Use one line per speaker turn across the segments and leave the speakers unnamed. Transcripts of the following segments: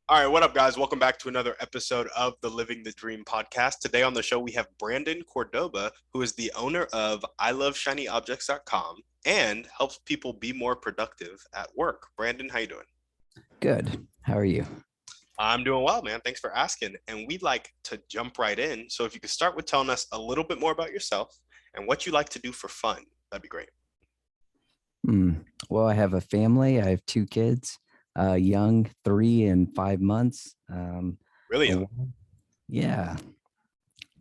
All right, what up, guys? Welcome back to another episode of the Living the Dream podcast. Today on the show, we have Brandon Cordoba, who is the owner of iloveshinyobjects.com and helps people be more productive at work. Brandon, how you doing?
Good. How are you?
I'm doing well, man. Thanks for asking. And we'd like to jump right in. So if you could start with telling us a little bit more about yourself and what you like to do for fun, that'd be great.
Well, I have a family. I have two kids, young, 3 and 5 months.
Really
A
young.
wo- yeah.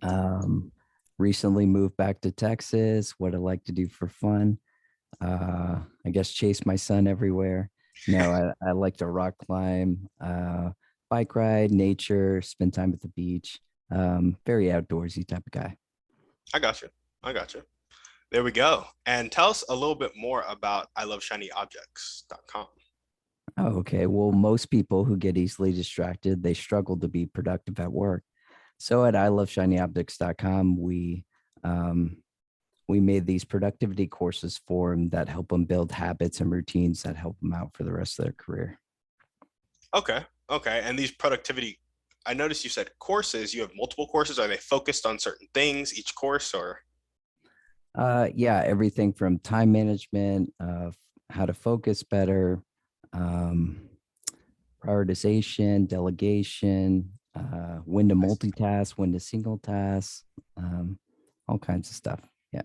Um, Recently moved back to Texas. What I like to do for fun. I guess chase my son everywhere. No, I like to rock climb, bike ride, nature, spend time at the beach. Very outdoorsy type of guy.
I got you. I got you. There we go. And tell us a little bit more about iloveshinyobjects.com.
Oh, okay. Well, most people who get easily distracted, they struggle to be productive at work. So at iloveshinyoptics.com, um, we made these productivity courses for them that help them build habits and routines that help them out for the rest of their career.
Okay. Okay. And these productivity, I noticed you said courses. You have multiple courses. Are they focused on certain things, each course, or?
Yeah, everything from time management, how to focus better, um, prioritization, delegation, when to multitask, when to single task, um, all kinds of stuff. Yeah.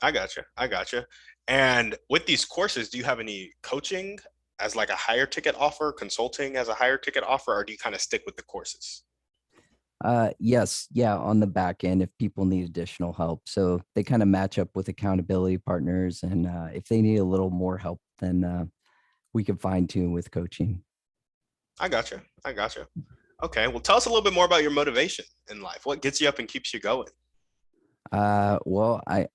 I gotcha. I gotcha. And with these courses, do you have any coaching as like a higher ticket offer, consulting as a higher ticket offer, or do you kind of stick with the courses?
Yes, yeah, on the back end, if people need additional help. So they kind of match up with accountability partners. And if they need a little more help, then we can fine tune with coaching.
I gotcha. I gotcha. Okay. Well, tell us a little bit more about your motivation in life. What gets you up and keeps you going?
Well, I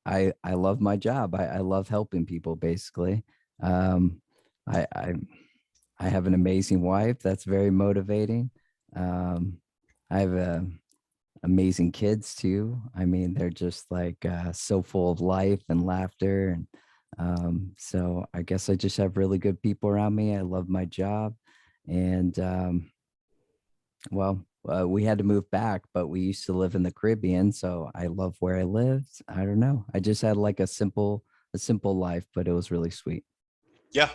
love my job. I love helping people basically. Um, I, I I have an amazing wife that's very motivating. Um, I have amazing kids too. I mean, they're just like so full of life and laughter. And so I guess I just have really good people around me. I love my job. And we had to move back, but we used to live in the Caribbean. So I love where I lived. I don't know. I just had like a simple life, but it was really sweet.
Yeah.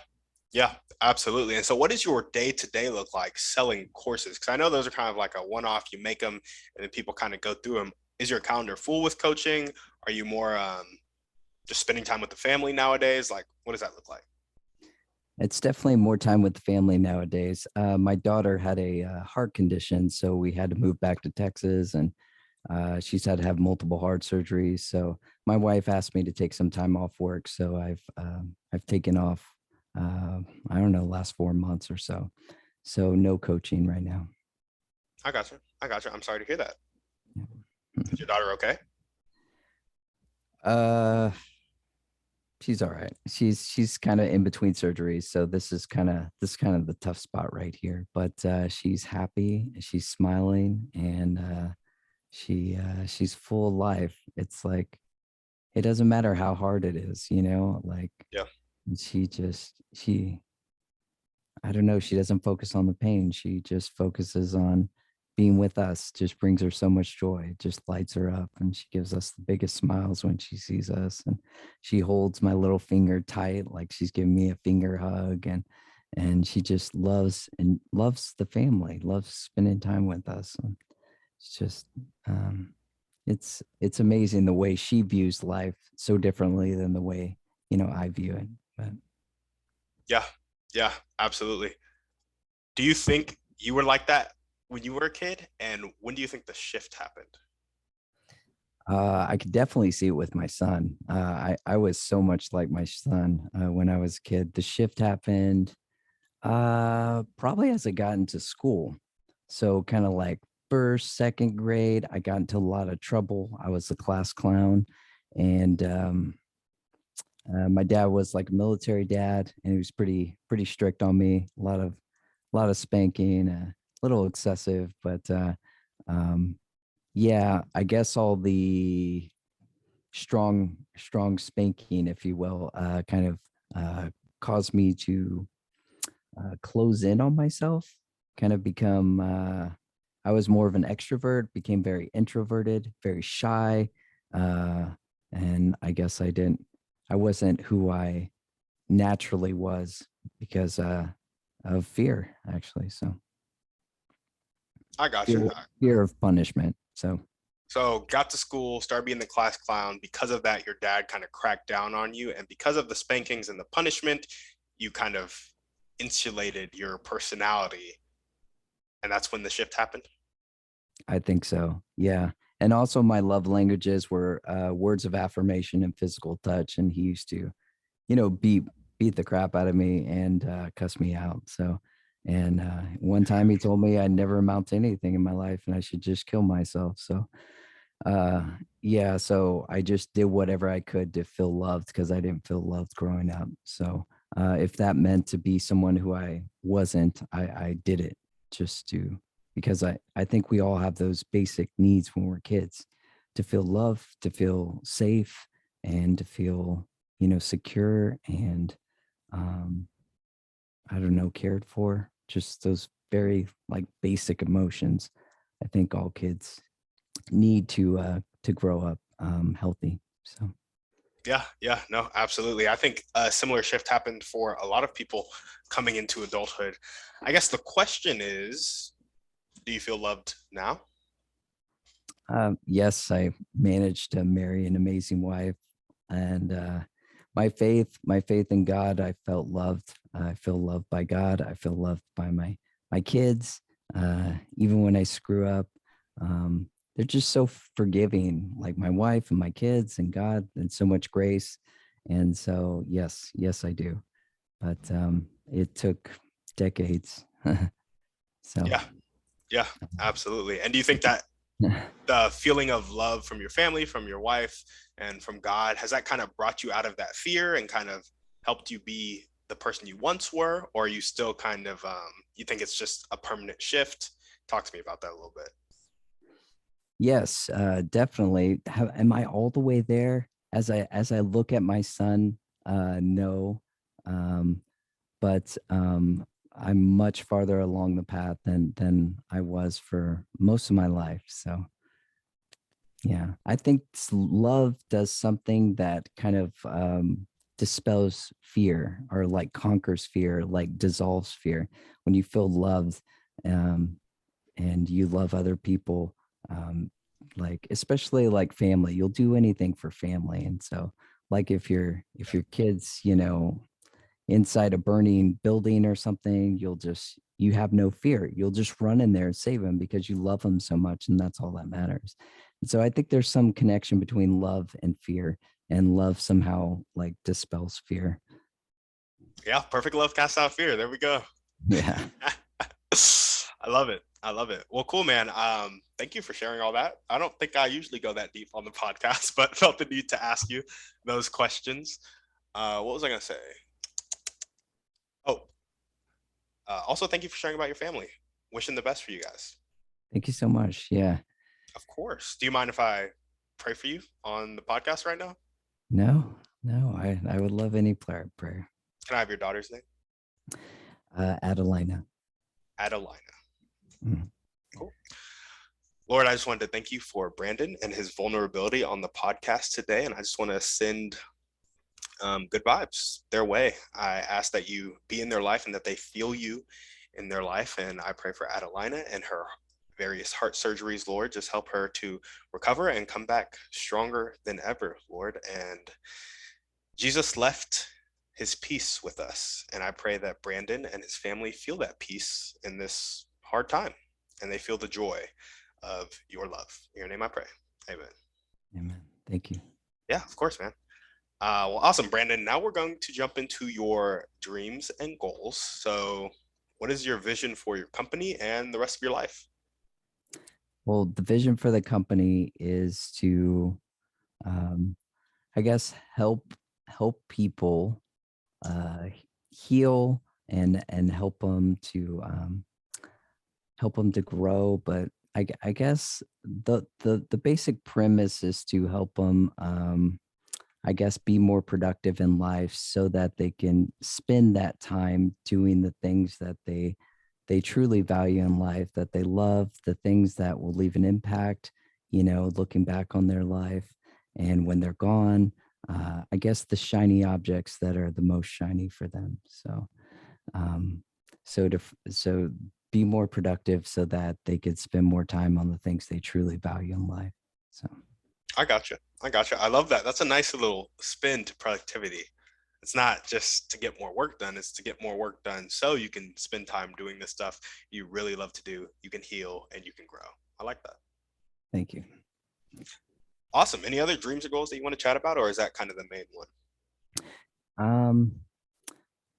Yeah, absolutely. And so, what does your day to day look like selling courses? Because I know those are kind of like a one off. You make them, and then people kind of go through them. Is your calendar full with coaching? Are you more just spending time with the family nowadays? Like, what does that look like?
It's definitely more time with the family nowadays. My daughter had a heart condition, so we had to move back to Texas, and she's had to have multiple heart surgeries. So my wife asked me to take some time off work, so I've taken off. I don't know, last 4 months or so. So no coaching right now.
I gotcha. I gotcha. I'm sorry to hear that.
Yeah.
Is your daughter okay?
Uh, she's all right. She's kind of in between surgeries, so this is kind of the tough spot right here. But she's happy, she's smiling, and she's full of life. It's like it doesn't matter how hard it is, like
Yeah.
she I don't know, she doesn't focus on the pain. She just focuses on being with us. Just brings her so much joy. It just lights her up, and she gives us the biggest smiles when she sees us, and she holds my little finger tight like she's giving me a finger hug, and she just loves the family, loves spending time with us. And it's just um it's amazing the way she views life so differently than the way I view it. But
Yeah. Yeah. Absolutely. Do you think you were like that when you were a kid? And when do you think the shift happened?
I could definitely see it with my son. I was so much like my son when I was a kid. The shift happened probably as I got into school. So kind of like first, second grade, I got into a lot of trouble. I was the class clown, and my dad was like a military dad, and he was pretty strict on me. A lot of spanking, a little excessive, but um, yeah, I guess all the strong spanking, if you will, kind of caused me to close in on myself. kind of become I was more of an extrovert, became very introverted, very shy. Uh, and I guess I wasn't who I naturally was because of fear, actually. So
I got you.
fear, fear of punishment. So
So got to school, started being the class clown. Because of that, your dad kind of cracked down on you. And because of the spankings and the punishment, you kind of insulated your personality. And that's when the shift happened.
I think so. Yeah. And also my love languages were words of affirmation and physical touch. And he used to, beat the crap out of me and cuss me out. So, and one time he told me I'd never amount to anything in my life and I should just kill myself. So, uh, yeah. So I just did whatever I could to feel loved because I didn't feel loved growing up. So, if that meant to be someone who I wasn't, I did it just to because I think we all have those basic needs when we're kids to feel loved, to feel safe, and to feel, secure and, um, I don't know, cared for. Just those very like basic emotions. I think all kids need to grow up healthy. So
Yeah, yeah, no, absolutely. I think a similar shift happened for a lot of people coming into adulthood. I guess the question is, do you feel loved now?
yes, I managed to marry an amazing wife, and my faith in God, I felt loved. I feel loved by God. I feel loved by my kids. Even when I screw up, they're just so forgiving, like my wife and my kids and God, and so much grace. And so, yes, I do. But it took decades. So,
Yeah, yeah, absolutely. And do you think that the feeling of love from your family, from your wife, and from God, has that kind of brought you out of that fear and kind of helped you be the person you once were? Or are you still kind of, you think it's just a permanent shift? Talk to me about that a little bit.
yes, definitely. Am I all the way there? As I look at my son, no, um, but I'm much farther along the path than I was for most of my life. So yeah, I think love does something that kind of dispels fear or like conquers fear, like dissolves fear. When you feel loved, um, and you love other people, um, like especially like family, you'll do anything for family. And so like if your kids, inside a burning building or something, you have no fear. You'll just run in there and save them because you love them so much, and that's all that matters. And so I think there's some connection between love and fear, and love somehow like dispels fear.
Yeah, perfect love casts out fear. There we go.
Yeah.
I love it. I love it. Well, cool, man. Thank you for sharing all that. I don't think I usually go that deep on the podcast, but felt the need to ask you those questions. What was I gonna say? Oh, also thank you for sharing about your family. Wishing the best for you guys.
Thank you so much. Yeah.
Of course. Do you mind if I pray for you on the podcast right now?
No, no, I would love any prayer.
Can I have your daughter's name?
Adelina.
Adelina.
Mm.
Cool. Lord, I just wanted to thank you for Brandon and his vulnerability on the podcast today. And I just want to send good vibes their way. I ask that you be in their life and that they feel you in their life. And I pray for Adelina and her various heart surgeries, Lord. Just help her to recover and come back stronger than ever, Lord. And Jesus left his peace with us. And I pray that Brandon and his family feel that peace in this hard time and they feel the joy of your love. In your name I pray. Amen.
Amen. Thank you.
Yeah, of course, man. Well, awesome, Brandon. Now we're going to jump into your dreams and goals. So, what is your vision for your company and the rest of your life?
Well, the vision for the company is to, um, I guess, help people uh, heal and help them to grow. But I guess the basic premise is to help them, I guess, be more productive in life so that they can spend that time doing the things that they they truly value in life, that they love the things that will leave an impact, you know, looking back on their life. And when they're gone, I guess the shiny objects that are the most shiny for them. So, um, so be more productive so that they could spend more time on the things they truly value in life. So,
I gotcha. I gotcha. I love that. That's a nice little spin to productivity. It's not just to get more work done, it's to get more work done so you can spend time doing the stuff you really love to do. You can heal and you can grow. I like that.
thank you.
Awesome. Any other dreams or goals that you want to chat about, or is that kind of the main one?
Um,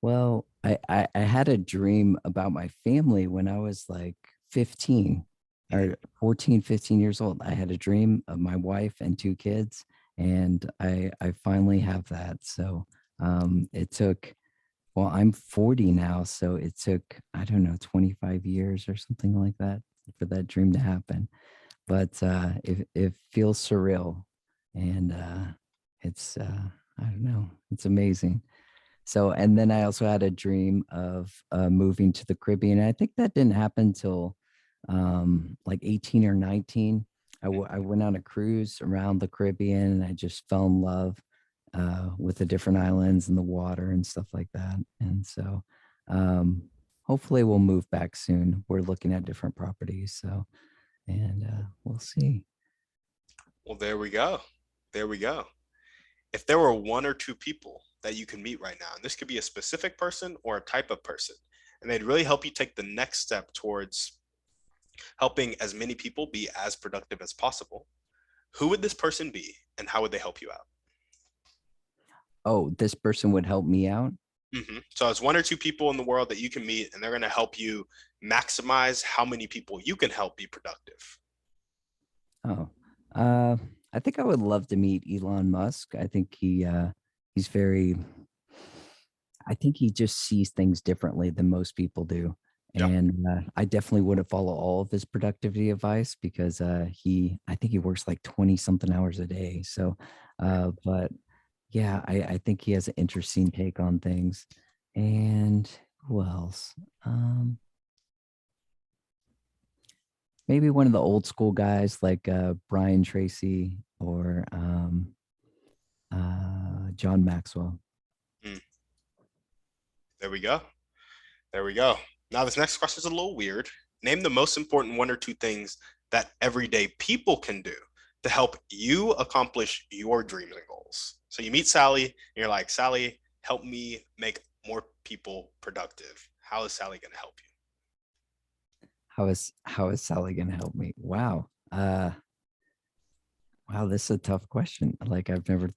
Well, I had a dream about my family when I was like 15
Mhm.
or 14, 15 years old. I had a dream of my wife and two kids, and I finally have that. So it took, well, I'm 40 now, so it took, I don't know, 25 years or something like that for that dream to happen. But it feels surreal, and it's I don't know, it's amazing. So, and then I also had a dream of moving to the Caribbean. I think that didn't happen till like 18 or 19. I went on a cruise around the Caribbean and I just fell in love with the different islands and the water and stuff like that. And so hopefully we'll move back soon. We're looking at different properties. So, and we'll see.
Well, there we go. There we go. If there were one or two people that you can meet right now, and this could be a specific person or a type of person, and they'd really help you take the next step towards helping as many people be as productive as possible, who would this person be and how would they help you out?
Oh, this person would help me out.
So it's one or two people in the world that you can meet, and they're going to help you maximize how many people you can help be productive.
Oh, uh, I think I would love to meet Elon Musk. I think he's very. I think he just sees things differently than most people do,
Yeah.
and I definitely wouldn't follow all of his productivity advice because I think he works like 20 something hours a day. So, but yeah, I think he has an interesting take on things. And who else? Um, Maybe one of the old school guys like Brian Tracy or John Maxwell.
Mm, there we go. There we go. Now, this next question is a little weird. Name the most important one or two things that everyday people can do to help you accomplish your dreams and goals. So you meet Sally, and you're like, Sally, help me make more people productive. How is Sally going to help you?
How is Sally gonna help me? Wow. Wow, this is a tough question. Like I've never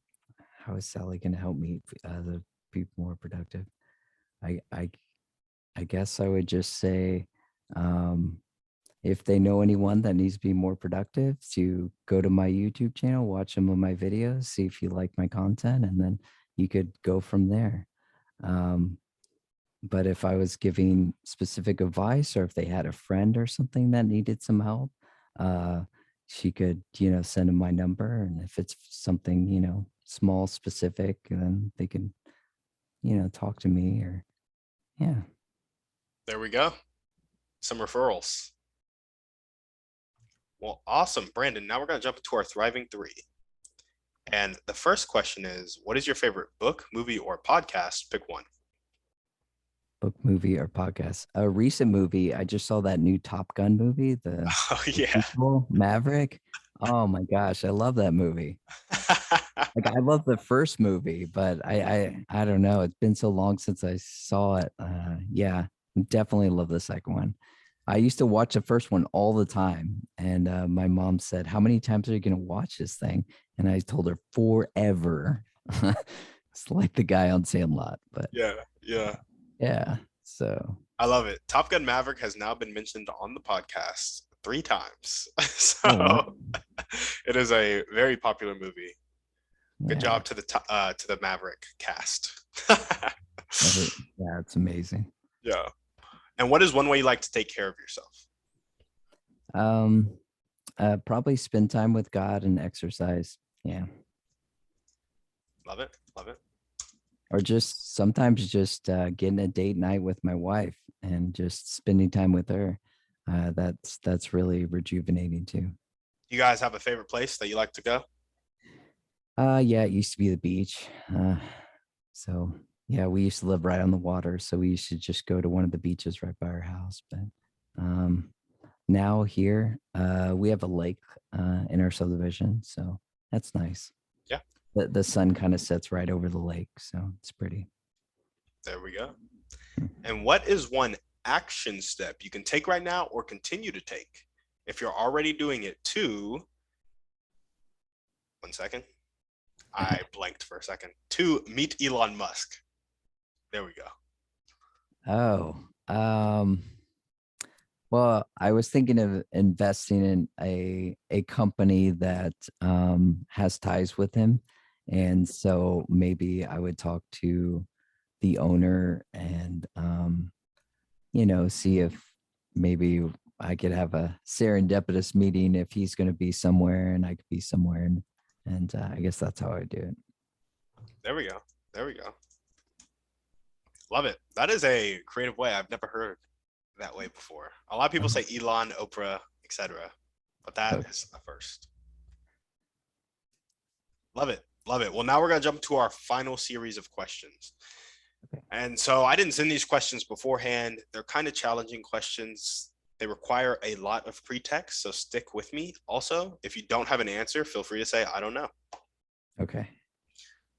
how is Sally gonna help me to be more productive? I I I guess I would just say um if they know anyone that needs to be more productive, to go to my YouTube channel, watch some of my videos, see if you like my content, and then you could go from there. Um, but if I was giving specific advice or if they had a friend or something that needed some help, uh, she could, you know, send them my number. And if it's something, you know, small, specific, then they can, you know, talk to me or, yeah.
There we go. Some referrals. Well, awesome, Brandon. Now we're going to jump into our Thriving Three. And the first question is, what is your favorite book, movie, or podcast? Pick one.
Book, movie, or podcast. A recent movie, I just saw that new Top Gun movie,
Oh,
the
yeah.
sequel, Maverick. Oh my gosh, I love that movie. Like I love the first movie, but I don't know. It's been so long since I saw it. Yeah, definitely love the second one. I used to watch the first one all the time, and my mom said, "How many times are you going to watch this thing?" And I told her forever. It's like the guy on Sandlot, but
Yeah, yeah.
yeah. So
I love it. Top Gun Maverick has now been mentioned on the podcast three times.
oh wow,
So it is a very popular movie. Good
yeah,
job to the Maverick cast.
yeah, it's amazing.
Yeah. And what is one way you like to take care of yourself?
Um, Probably spend time with God and exercise. Yeah.
Love it. Love it.
or just sometimes just getting a date night with my wife and just spending time with her. That's really rejuvenating too.
You guys have a favorite place that you like to go?
Yeah, it used to be the beach. So yeah, we used to live right on the water, so we used to just go to one of the beaches right by our house. But um, now here, we have a lake in our subdivision, so that's nice.
Yeah,
The sun kind of sets right over the lake, so it's pretty.
there we go. And what is one action step you can take right now or continue to take if you're already doing it to, 1 second, I blanked for a second, to meet Elon Musk? There we go.
Oh, well, I was thinking of investing in a company that has ties with him, and so maybe I would talk to the owner and see if maybe I could have a serendipitous meeting if he's going to be somewhere and I could be somewhere, and I guess that's how I do it.
There we go. There we go. Love it. That is a creative way. I've never heard that way before. A lot of people say Elon, Oprah, etc., but that
Okay.
is a first. Love it. Love it. Well, now we're going to jump to our final series of questions.
Okay.
And so I didn't send these questions beforehand. They're kind of challenging questions. They require a lot of pretext, so stick with me. Also, if you don't have an answer, feel free to say, I don't know.
Okay.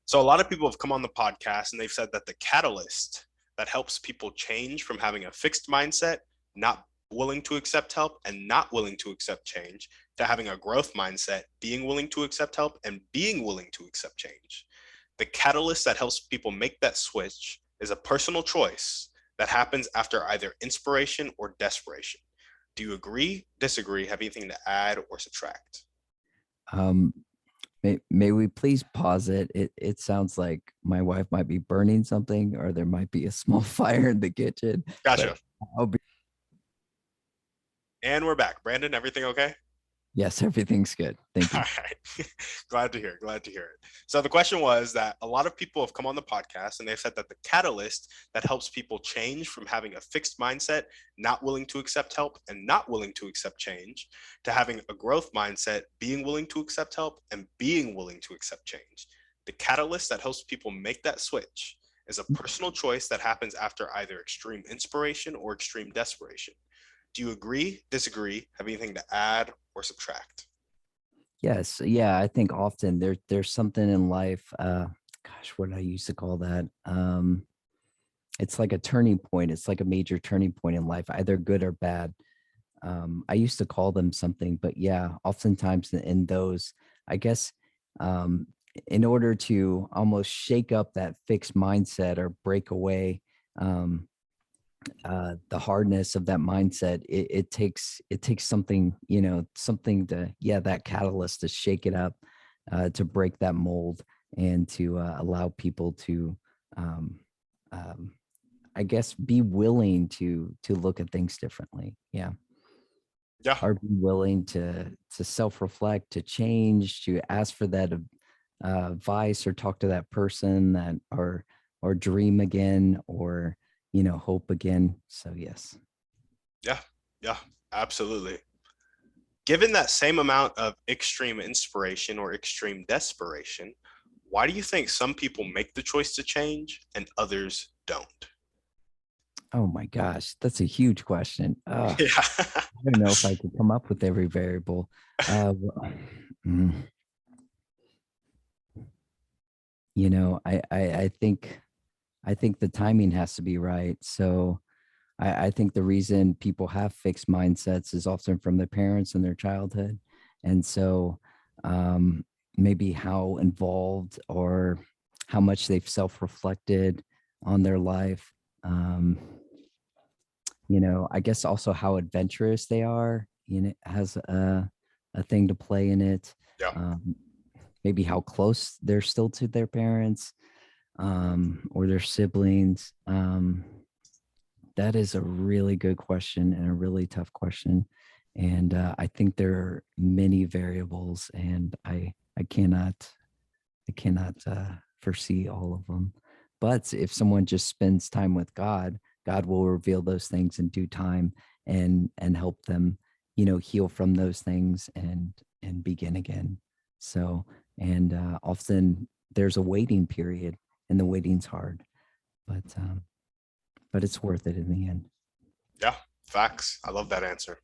So a lot of people have come on the podcast and they've said that the catalyst that helps people change from having a fixed mindset, not willing to accept help and not willing to accept change, to having a growth mindset, being willing to accept help and being willing to accept change. The catalyst that helps people make that switch is a personal choice that happens after either inspiration or desperation. Do you agree, disagree, have anything to add or subtract?
Um, may we please pause it? It sounds like my wife might be burning something, or there might be a small fire in the kitchen.
Gotcha.
But I'll be
And we're back. Brandon, everything okay?
yes, everything's good. Thank
All
you.
right. Glad to hear it. Glad to hear it. So the question was that a lot of people have come on the podcast and they've said that the catalyst that helps people change from having a fixed mindset, not willing to accept help and not willing to accept change, to having a growth mindset, being willing to accept help and being willing to accept change. The catalyst that helps people make that switch is a personal choice that happens after either extreme inspiration or extreme desperation. Do you agree, disagree, have anything to add or subtract?
Yes, yeah, I think often there's something in life. Gosh, what did I used to call that? It's like a turning point. It's like a major turning point in life, either good or bad. I used to call them something, but yeah, oftentimes in those, I guess, um, in order to almost shake up that fixed mindset or break away, um, the hardness of that mindset, it takes something, something to, yeah, that catalyst to shake it up, to break that mold and to allow people to, um, um, I guess, be willing to look at things differently. Yeah,
Yeah,
or be willing to self-reflect, to change, to ask for that advice, or talk to that person, that or dream again, or hope again. So yes.
yeah, yeah, absolutely. Given that same amount of extreme inspiration or extreme desperation, why do you think some people make the choice to change and others don't?
Oh my gosh, that's a huge question.
Yeah.
I don't know if I could come up with every variable. Mm, I think the timing has to be right. So I think the reason people have fixed mindsets is often from their parents and their childhood. And so maybe how involved or how much they've self-reflected on their life. I guess also how adventurous they are, has a thing to play in it.
Yeah.
Um, maybe how close they're still to their parents, or their siblings. That is a really good question and a really tough question. And I think there are many variables, and I cannot foresee all of them. But if someone just spends time with God, God will reveal those things in due time and help them, heal from those things and begin again. So, and often there's a waiting period, and the waiting's hard, but it's worth it in the end.
Yeah, facts. I love that answer.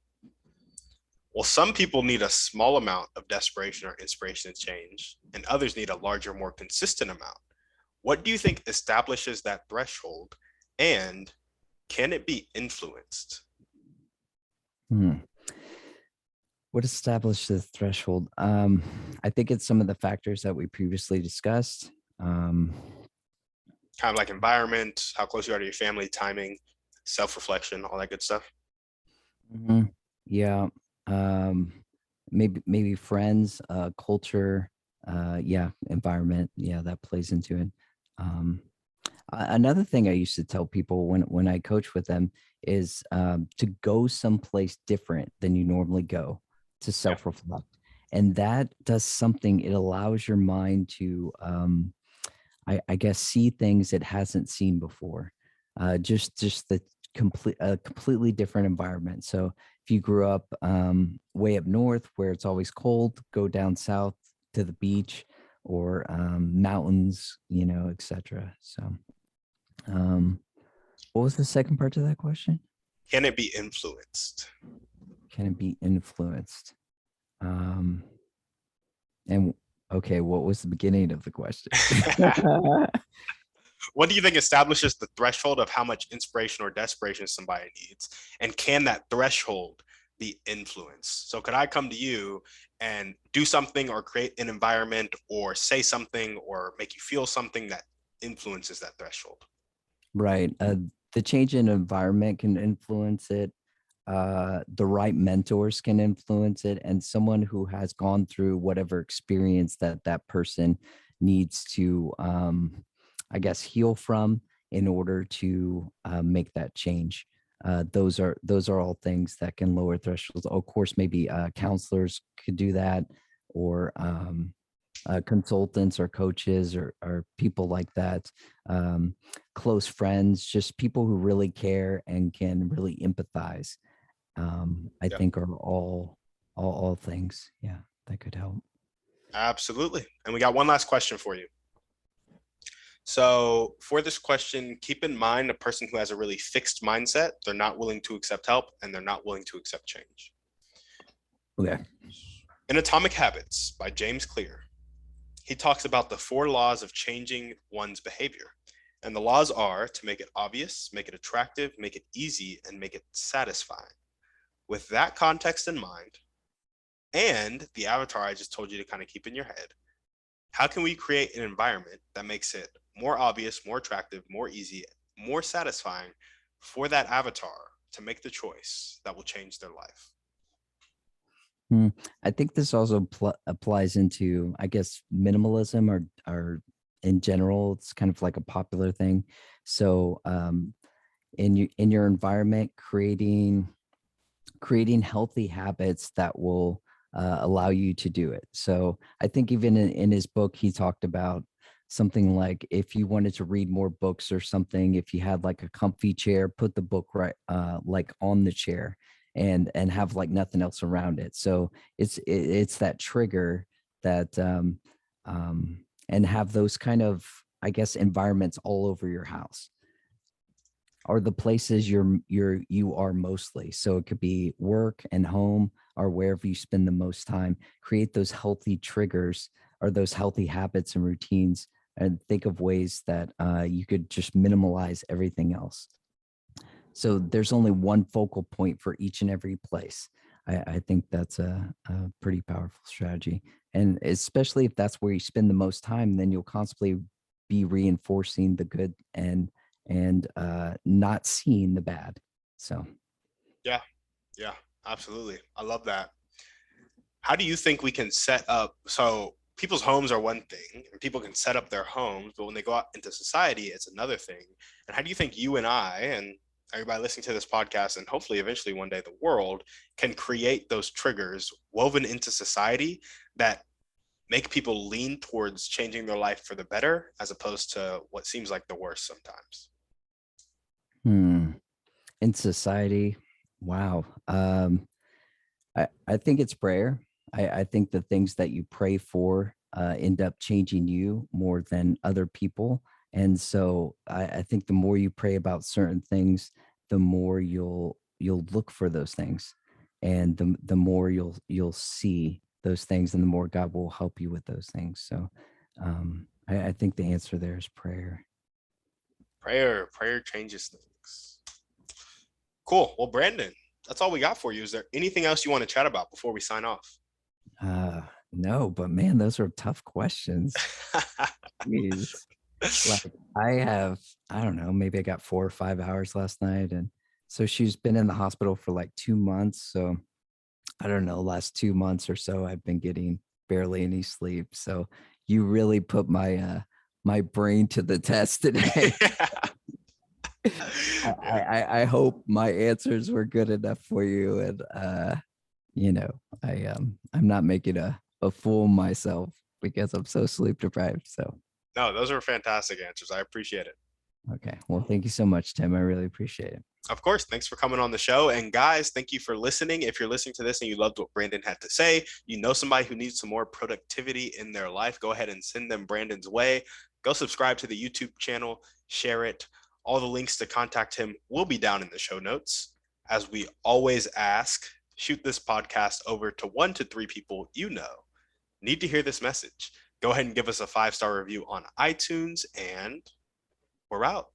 Well, some people need a small amount of desperation or inspiration to change, and others need a larger, more consistent amount. What do you think establishes that threshold, and can it be influenced?
Hmm. What established the threshold? I think it's some of the factors that we previously discussed.
Kind of like environment, how close you are to your family, timing, self-reflection, all that good stuff.
Mhm. Yeah. Um, maybe friends, culture, yeah, environment. Yeah, that plays into it. Um, Another thing I used to tell people when I coach with them is to go someplace different than you normally go, to
Yeah.
self-reflect, and that does something. It allows your mind to, I guess, see things it hasn't seen before. Just the completely different environment. So if you grew up way up north where it's always cold, go down south to the beach or mountains, etc. So um, what was the second part to that question?
Can it be influenced?
Can it be influenced? Um, and okay, what was the beginning of the question?
What do you think establishes the threshold of how much inspiration or desperation somebody needs? And can that threshold be influenced? So could I come to you and do something or create an environment or say something or make you feel something that influences that threshold?
Right. The change in environment can influence it. The right mentors can influence it, and someone who has gone through whatever experience that person needs to, I guess, heal from in order to make that change. Those are all things that can lower thresholds. Of course, maybe counselors could do that, or consultants or coaches or people like that, close friends, just people who really care and can really empathize. I
Yeah,
think are all things, yeah, that could help.
absolutely. And we got one last question for you. So for this question, keep in mind a person who has a really fixed mindset, they're not willing to accept help and they're not willing to accept change.
Okay.
In Atomic Habits by James Clear, he talks about the 4 laws of changing one's behavior. And the laws are to make it obvious, make it attractive, make it easy, and make it satisfying. With that context in mind, and the avatar I just told you to kind of keep in your head, how can we create an environment that makes it more obvious, more attractive, more easy, more satisfying for that avatar to make the choice that will change their life?
Hmm. I think this also applies into, I guess, minimalism or in general, it's kind of like a popular thing. So in your environment, creating healthy habits that will allow you to do it. So I think even in his book, he talked about something like if you wanted to read more books or something, if you had like a comfy chair, put the book right like on the chair and have like nothing else around it. So it's that trigger that and have those kind of, I guess, environments all over your house are the places you are mostly. So it could be work and home or wherever you spend the most time. Create those healthy triggers or those healthy habits and routines, and think of ways that you could just minimalize everything else. So there's only one focal point for each and every place. I think that's a pretty powerful strategy, and especially if that's where you spend the most time, then you'll constantly be reinforcing the good and not seeing the bad. So
Yeah, yeah, absolutely. I love that. How do you think we can set up? So people's homes are one thing and people can set up their homes, but when they go out into society, it's another thing. And how do you think you and I and everybody listening to this podcast and hopefully eventually one day the world can create those triggers woven into society that make people lean towards changing their life for the better as opposed to what seems like the worst sometimes?
Hmm. In society, wow. I think it's prayer. I think the things that you pray for end up changing you more than other people. And so I think the more you pray about certain things, the more you'll look for those things. And the more you'll see those things and the more God will help you with those things. So I think the answer there is prayer.
Prayer changes things. Cool. Well, Brandon, that's all we got for you. Is there anything else you want to chat about before we sign off?
Uh no, but man, those are tough questions. Jeez. Like I don't know, maybe I got 4 or 5 hours last night. And so she's been in the hospital for like 2 months. So I don't know, last 2 months or so, I've been getting barely any sleep. So you really put my brain to the test today.
Yeah.
I hope my answers were good enough for you. And you know, I'm not making a fool of myself because I'm so sleep deprived. So
No, those are fantastic answers. I appreciate it.
okay. Well, thank you so much, Tim. I really appreciate it.
Of course, thanks for coming on the show. And guys, thank you for listening. If you're listening to this and you loved what Brandon had to say, you know somebody who needs some more productivity in their life, go ahead and send them Brandon's way. Go subscribe to the YouTube channel, share it. All the links to contact him will be down in the show notes. As we always ask, shoot this podcast over to 1 to 3 people you know need to hear this message. Go ahead and give us a 5-star review on iTunes, and we're out.